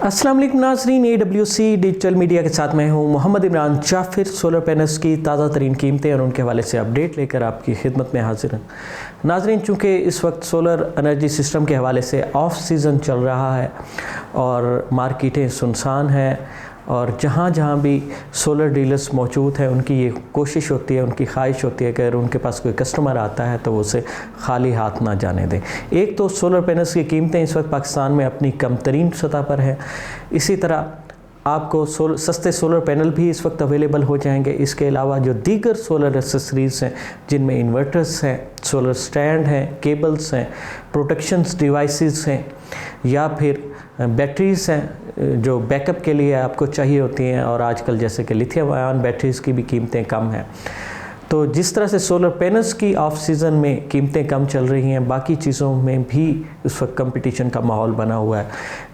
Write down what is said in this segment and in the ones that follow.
अस्सलाम वालेकुम नाज़रीन, AWC डिजिटल मीडिया के साथ मैं हूं मोहम्मद इमरान जाफिर। सोलर पैनल्स की ताज़ा तरीन कीमतें और उनके हवाले से अपडेट लेकर आपकी खिदमत में हाजिर हूं। नाज़रीन, चूँकि इस वक्त सोलर एनर्जी सिस्टम के हवाले से ऑफ सीज़न चल रहा है और मार्केटें सुनसान हैं और जहाँ जहाँ भी सोलर डीलर्स मौजूद हैं उनकी ये कोशिश होती है, उनकी ख्वाहिश होती है कि अगर उनके पास कोई कस्टमर आता है तो वो उसे खाली हाथ ना जाने दें। एक तो सोलर पैनल्स की कीमतें इस वक्त पाकिस्तान में अपनी कम तरीन सतह पर हैं। इसी तरह आपको सस्ते सोलर पैनल भी इस वक्त अवेलेबल हो जाएंगे। इसके अलावा जो दीगर सोलर एक्सेसरीज़ हैं जिनमें इन्वर्टर्स हैं, सोलर स्टैंड हैं, केबल्स हैं, प्रोटेक्शंस डिवाइसेस हैं या फिर बैटरीज़ हैं जो बैकअप के लिए आपको चाहिए होती हैं, और आजकल जैसे कि लिथियम आयन बैटरीज़ की भी कीमतें कम हैं। तो जिस तरह से सोलर पैनल्स की ऑफ सीज़न में कीमतें कम चल रही हैं, बाकी चीज़ों में भी इस वक्त कंपटीशन का माहौल बना हुआ है।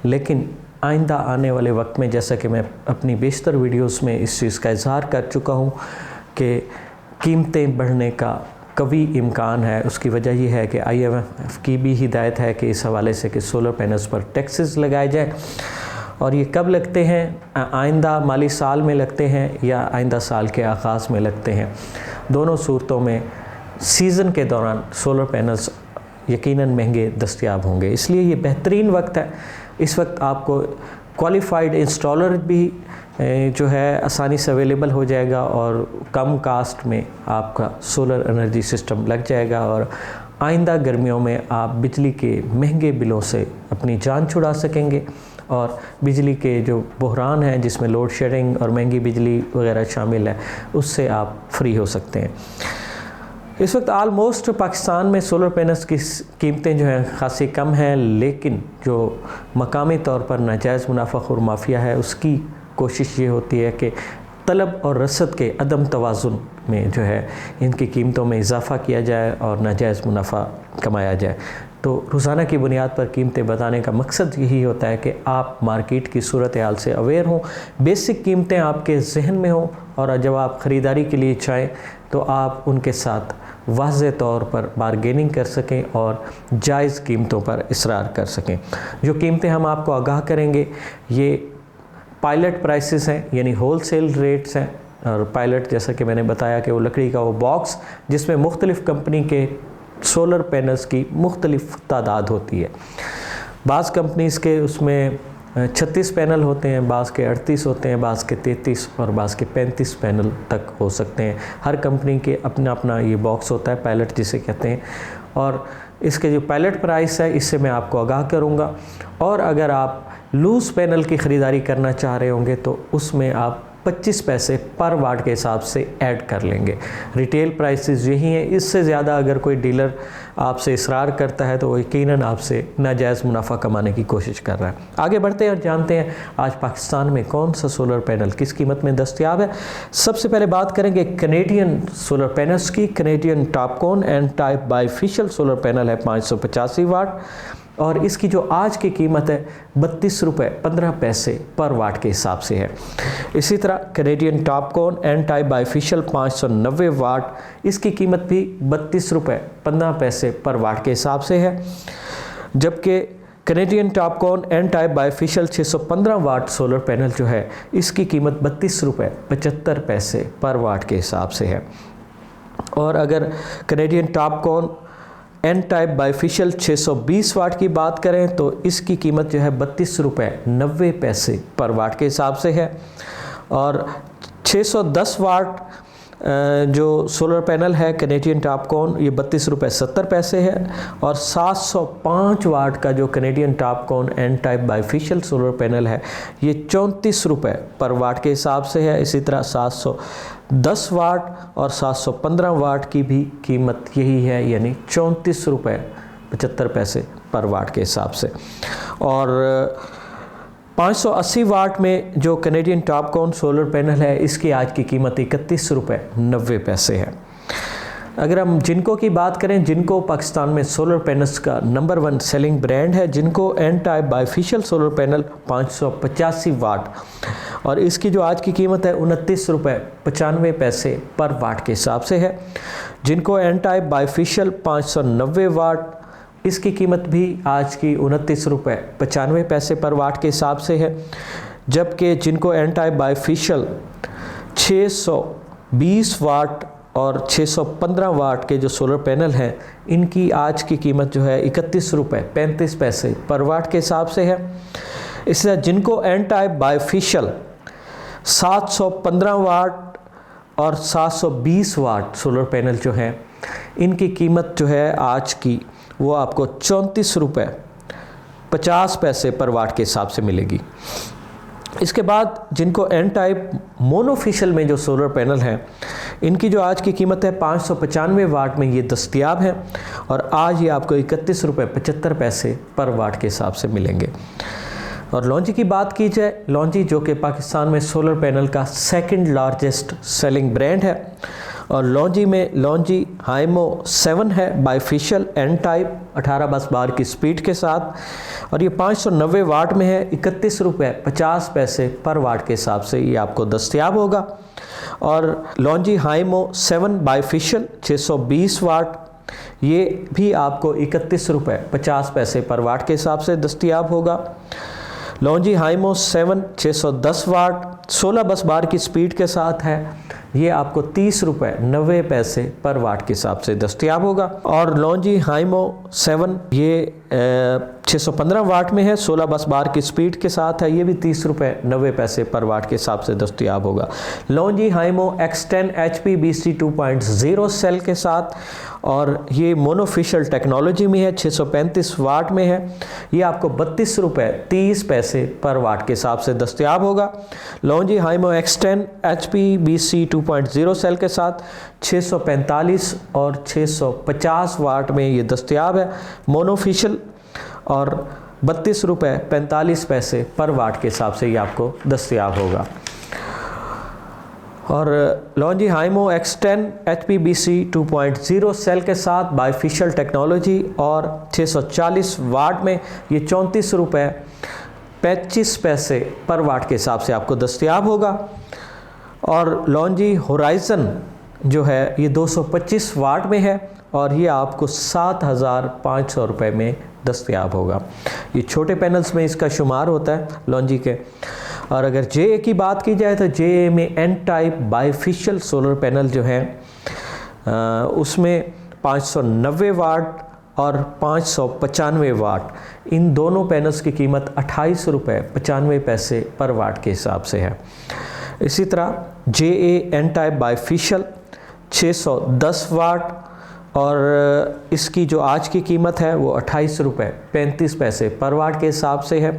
लेकिन आइंदा आने वाले वक्त में, जैसा कि मैं अपनी बेशतर वीडियोस में इस चीज़ का इजहार कर चुका हूँ कि कीमतें बढ़ने का कभी इम्कान है। उसकी वजह यह है कि IMF की भी हिदायत है कि इस हवाले से कि सोलर पैनल्स पर टैक्सेस लगाए जाए, और ये कब लगते हैं, आइंदा माली साल में लगते हैं या आइंदा साल के आगाज़ में लगते हैं। दोनों सूरतों में सीज़न के दौरान सोलर पैनल्स यकीनन महंगे दस्तयाब होंगे, इसलिए ये बेहतरीन वक्त है। इस वक्त आपको क्वालिफाइड इंस्टॉलर भी जो है आसानी से अवेलेबल हो जाएगा और कम कास्ट में आपका सोलर एनर्जी सिस्टम लग जाएगा, और आइंदा गर्मियों में आप बिजली के महंगे बिलों से अपनी जान छुड़ा सकेंगे और बिजली के जो बहरान हैं जिसमें लोड शेडिंग और महंगी बिजली वगैरह शामिल है उससे आप फ्री हो सकते हैं। इस वक्त आलमोस्ट पाकिस्तान में सोलर पैनल्स की कीमतें जो हैं खासी कम हैं, लेकिन जो मकामी तौर पर नाजायज़ मुनाफाखोर माफिया है उसकी कोशिश ये होती है कि तलब और रसद के अदम तवाज़ुन में जो है इनकी कीमतों में इजाफ़ा किया जाए और नाजायज़ मुनाफा कमाया जाए। तो रोज़ाना की बुनियाद पर कीमतें बताने का मकसद यही होता है कि आप मार्केट की सूरत हाल से अवेयर हों, बेसिक कीमतें आपके जहन में हों, और जब आप ख़रीदारी के लिए चाहें तो आप उनके साथ वाज़े तौर पर बारगेनिंग कर सकें और जायज़ कीमतों पर इसरार कर सकें। जो कीमतें हम आपको आगाह करेंगे ये पायलट प्राइसेस हैं, यानी होल सेल रेट्स हैं। और पायलट जैसा कि मैंने बताया कि वो लकड़ी का वो बॉक्स जिसमें मुख्तलिफ़ कंपनी के सोलर पैनल्स की मुख्तलिफ़ तादाद होती है। बाज़ कंपनीज़ के उसमें 36 पैनल होते हैं, बाज़ के 38 होते हैं, बाज़ के 33 और बाज़ के 35 पैनल तक हो सकते हैं। हर कंपनी के अपना अपना ये बॉक्स होता है, पायलट जिसे कहते हैं, और इसके जो पायलट प्राइस है इससे मैं आपको आगाह करूँगा। और अगर आप लूज़ पैनल की ख़रीदारी करना चाह रहे होंगे तो उसमें आप 25 पैसे पर वाट के हिसाब से ऐड कर लेंगे। रिटेल प्राइसेस यही हैं, इससे ज़्यादा अगर कोई डीलर आपसे इसरार करता है तो वो यकीनन आपसे नाजायज़ मुनाफा कमाने की कोशिश कर रहा है। आगे बढ़ते हैं और जानते हैं आज पाकिस्तान में कौन सा सोलर पैनल किस कीमत में दस्तयाब है। सबसे पहले बात करेंगे कनेडियन सोलर पैनल्स की। Canadian TOPCon N type bifacial solar panel है 585 वाट, और इसकी जो आज की कीमत है 32 रुपये 15 पैसे पर वाट के हिसाब से है। इसी तरह Canadian TOPCon N type bifacial 590 watt, इसकी कीमत भी 32 रुपये 15 पैसे पर वाट के हिसाब से है। जबकि Canadian TOPCon N type bifacial 615 watt solar panel जो है इसकी कीमत 32 रुपये 75 पैसे पर वाट के हिसाब से है। और अगर Canadian TOPCon N type bifacial 620 watt की बात करें तो इसकी कीमत जो है 32 रुपये 90 पैसे पर वाट के हिसाब से है। और 610 वाट जो सोलर पैनल है कैनेडियन टॉपकॉन ये 32 रुपये 70 पैसे है। और 705 वाट का जो Canadian TOPCon N type bifacial solar panel है ये 34 रुपये पर वाट के हिसाब से है। इसी तरह 710 वाट और 715 वाट की भी कीमत यही है, यानी 34 रुपये 75 पैसे पर वाट के हिसाब से। और 580 वाट में जो कैनेडियन टॉपकॉन सोलर पैनल है इसकी आज की कीमत 31 रुपये 90 पैसे है। अगर हम जिनको की बात करें, जिनको पाकिस्तान में सोलर पैनल्स का नंबर 1 सेलिंग ब्रांड है, जिनको N type bifacial solar panel 585 watt, और इसकी जो आज की कीमत है 29 रुपये 95 पैसे पर वाट के हिसाब से है। जिनको एन टाइप बाईफिशियल 590 वाट इसकी कीमत भी आज की 29 रुपये 95 पैसे पर वाट के हिसाब से है, जबकि जिनको एन टाइप बाइफेशियल 620 वाट और 615 वाट के जो सोलर पैनल हैं, इनकी आज की कीमत जो है 31 रुपये 35 पैसे पर वाट के हिसाब से है। इससे जिनको एन टाइप बाइफेशियल 715 वाट और 720 वाट सोलर पैनल जो हैं, इनकी कीमत जो है आज की वो आपको 34 रुपये 50 पैसे पर वाट के हिसाब से मिलेगी। इसके बाद जिनको एन टाइप मोनोफेशियल में जो सोलर पैनल हैं, इनकी जो आज की कीमत है 595 वाट में ये दस्तयाब है और आज ये आपको 31 रुपये 75 पैसे पर वाट के हिसाब से मिलेंगे। और लॉन्जी की बात की जाए, लॉन्जी जो कि पाकिस्तान में सोलर पैनल का सेकंड लार्जेस्ट सेलिंग ब्रांड है और लॉन्जी में लॉन्जी हाइमो 7 है बाइफेशियल एन टाइप 18 बस बार की स्पीड के साथ और ये 590 वाट में है। 31 रुपये 50 पैसे पर वाट के हिसाब से ये आपको दस्तयाब होगा। और लॉन्जी हाइमो 7 बाइफेशियल 620 वाट, ये भी आपको 31 रुपये 50 पैसे पर वाट के हिसाब से दस्तयाब होगा। लॉन्जी हाइमो 7 610 वाट 16 बस बार की स्पीड के साथ है, ये आपको 30 रुपये 90 पैसे पर वाट के हिसाब से दस्तयाब होगा। और लॉन्जी हाइमो 7 ये 615 वाट में है, 16 बस बार की स्पीड के साथ है, ये भी 30 रुपये 90 पैसे पर वाट के हिसाब से दस्तयाब होगा। Longi Hi MO X10 HP BC 2.0 cell के साथ और ये मोनोफेशियल टेक्नोलॉजी में है, 635 वाट में है, ये आपको 32 रुपये 30 पैसे पर वाट के हिसाब से दस्तयाब होगा। Longi Hi MO X10 HP BC 2.0 cell के साथ 645 और 650 वाट में ये दस्तयाब है मोनोफेशियल और 32 रुपये 45 पैसे पर वाट के हिसाब से ये आपको दस्तयाब होगा। और Longi Hi MO X10 HP BC 2.0 cell के साथ बाइफेशियल टेक्नोलॉजी और 640 वाट में ये 34 रुपये 25 पैसे पर वाट के हिसाब से आपको दस्तयाब होगा। और लॉन्जी होराइजन जो है ये 225 वाट में है और ये आपको 7,500 रुपये में दस्तयाब होगा। ये छोटे पैनल्स में इसका शुमार होता है लॉन्जी के। और अगर JA की बात की जाए तो JA में N type bifacial solar panel जो है उसमें 590 वाट और 595 वाट, इन दोनों पैनल्स की कीमत 28 रुपये 95 पैसे पर वाट के हिसाब से है। इसी तरह JA एन टाइप बाइफेशियल 610 वाट और इसकी जो आज की कीमत है वो 28 रुपये 35 पैसे पर वाट के हिसाब से है।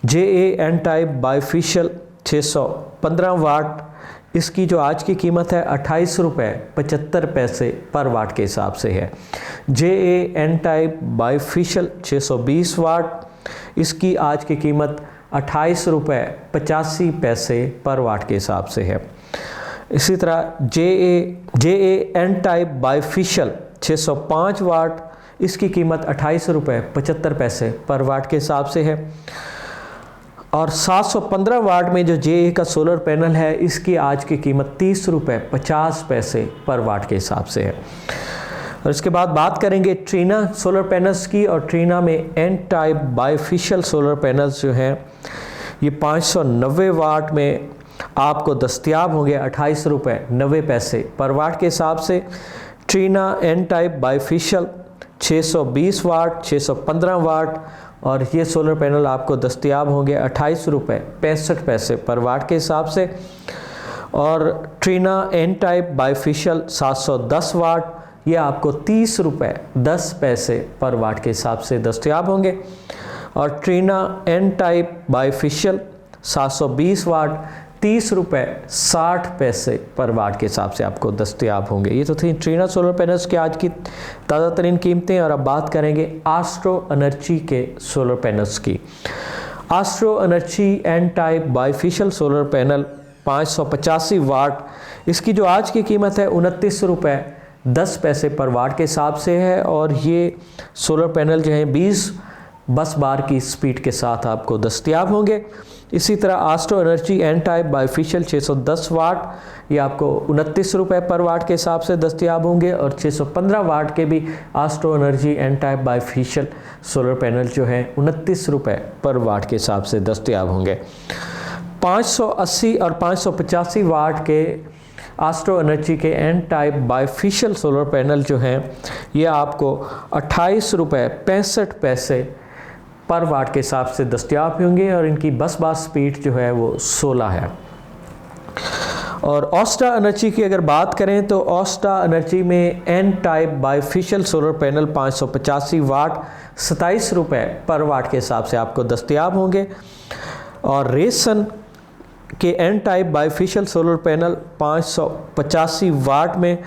JA एन टाइप बाइफेशियल 615 वाट, इसकी जो आज की कीमत है 28 रुपये 75 पैसे पर वाट के हिसाब से है। JA एन टाइप बाइफेशियल 620 वाट, इसकी आज की कीमत 28 रुपये 85 पैसे पर वाट के हिसाब से है। इसी तरह JA एन टाइप बाइफेशियल 605 वाट, इसकी कीमत 28 रुपये 75 पैसे पर वाट के हिसाब से है। और 715 वाट में जो JA का सोलर पैनल है, इसकी आज की कीमत 30 रुपये 50 पैसे पर वाट के हिसाब से है। और इसके बाद बात करेंगे ट्रीना सोलर पैनल्स की। और ट्रीना में N type bifacial solar panels जो हैं ये 590 वाट में आपको दस्तयाब होंगे 28 रुपये 90 पैसे पर वाट के हिसाब से। ट्रीना एन टाइप बाइफेशियल 620 वाट 615 वाट और ये सोलर पैनल आपको दस्तयाब होंगे 28 रुपये 65 पैसे पर वाट के हिसाब से। और ट्रीना एन टाइप बाइफेशियल 710 वाट, ये आपको 30 रुपये 10 पैसे पर वाट के हिसाब से दस्तयाब होंगे। और ट्रीना एन टाइप बाइफेशियल 720 वाट 30 रुपये 60 पैसे पर वाट के हिसाब से आपको दस्तयाब होंगे। ये तो थी ट्रीना सोलर पैनल्स की आज की ताज़ा तरीन कीमतें। और अब बात करेंगे एस्ट्रो एनर्जी के सोलर पैनल्स की। Astro Energy N type bifacial solar panel 585 watt, इसकी जो आज की कीमत है 29 रुपये 10 पैसे पर वाट के हिसाब से है। और ये सोलर पैनल जो हैं 20 बस बार की स्पीड के साथ आपको दस्तयाब होंगे। इसी तरह Astro Energy N type bifacial 610 watt, ये आपको 29 रुपये पर वाट के हिसाब से दस्तयाब होंगे। और 615 वाट के भी Astro Energy N type bifacial solar panel जो है 29 रुपये पर वाट के हिसाब से दस्तयाब होंगे। 580 और 585 वाट के आस्ट्रो एनर्जी के N type bifacial solar panel जो हैं ये आपको 28 रुपये 65 पैसे पर वाट के हिसाब से दस्तयाब होंगे और इनकी बस बार स्पीड जो है वो 16 है। और ऑस्टा एनर्जी की अगर बात करें तो ऑस्टा एनर्जी में N type bifacial solar panel 585 watt 27 रुपये पर वाट के हिसाब से आपको दस्तयाब होंगे। और रेसन के N type bifacial solar panel 585 watt में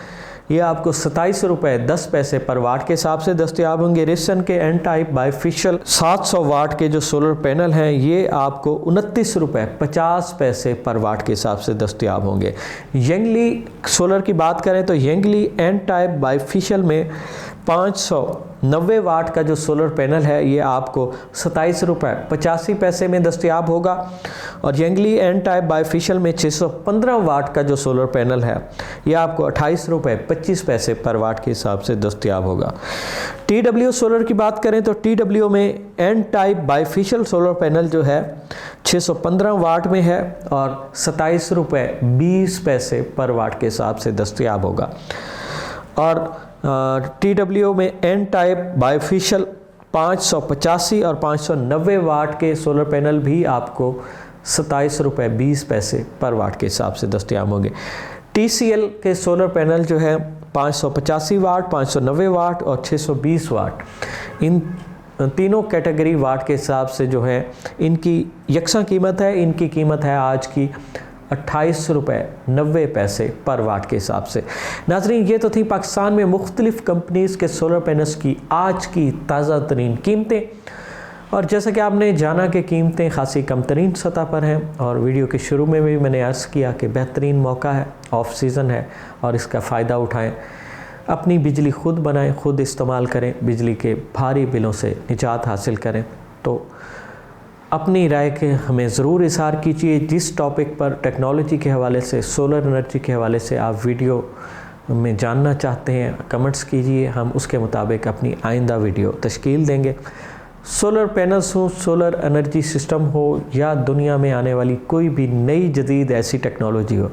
ये आपको 27 रुपये 10 पैसे पर वाट के हिसाब से दस्तयाब होंगे। रेसन के एन टाइप बाईफिशियल 700 वाट के जो सोलर पैनल हैं ये आपको 29 रुपये 50 पैसे पर वाट के हिसाब से दस्तयाब होंगे। यंगली सोलर की बात करें तो यंगली एन टाइप बाईफिशियल में 590 वाट का जो सोलर पैनल है ये आपको 27 रुपये 85 पैसे में दस्तयाब होगा। और यंगली एन टाइप बाईफिशियल में 615 वाट का जो सोलर पैनल है ये आपको 28 रुपये 25 पैसे पर वाट के हिसाब से दस्तयाब होगा। TW सोलर की बात करें तो TW में N type bifacial solar panel जो है 615 वाट में है और 27 रुपये 20 पैसे पर वाट के हिसाब से दस्तयाब होगा। और TW में एन टाइप बाईफिशियल 585 और 590 वाट के सोलर पैनल भी आपको 27 रुपये 20 पैसे पर वाट के हिसाब से दस्तयाब होंगे। TCL के सोलर पैनल जो है 585 वाट, 590 वाट और 620 वाट, इन तीनों कैटेगरी वाट के हिसाब से जो है इनकी यकसा कीमत है। इनकी कीमत है आज की 28 रुपये 90 पैसे पर वाट के हिसाब से। नाज़रीन, ये तो थी पाकिस्तान में मुख्तलिफ़ कंपनीज़ के सोलर पैनल्स की आज की ताज़ा तरीन कीमतें। और जैसा कि आपने जाना कि कीमतें खासी कम तरीन सतह पर हैं और वीडियो के शुरू में भी मैंने अर्ज़ किया कि बेहतरीन मौका है, ऑफ सीज़न है और इसका फ़ायदा उठाएं। अपनी बिजली खुद बनाएं, खुद इस्तेमाल करें, बिजली के भारी बिलों से निजात हासिल करें। तो अपनी राय के हमें ज़रूर इज़हार कीजिए। जिस टॉपिक पर टेक्नोलॉजी के हवाले से, सोलर एनर्जी के हवाले से आप वीडियो में जानना चाहते हैं कमेंट्स कीजिए, हम उसके मुताबिक अपनी आइंदा वीडियो तश्कील देंगे। सोलर पैनल्स हो, सोलर एनर्जी सिस्टम हो या दुनिया में आने वाली कोई भी नई जदीद ऐसी टेक्नोलॉजी हो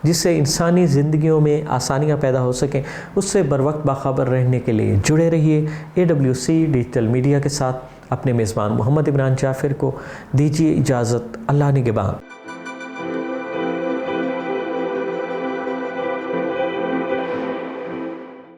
जिससे इंसानी ज़िंदगियों में आसानियाँ पैदा हो सकें, उससे बर वक्त बाखबर रहने के लिए जुड़े रहिए AWC डिजिटल मीडिया के साथ। अपने मेज़बान मोहम्मद इमरान जाफ़िर को दीजिए इजाज़त। अल्लाह निगहबान।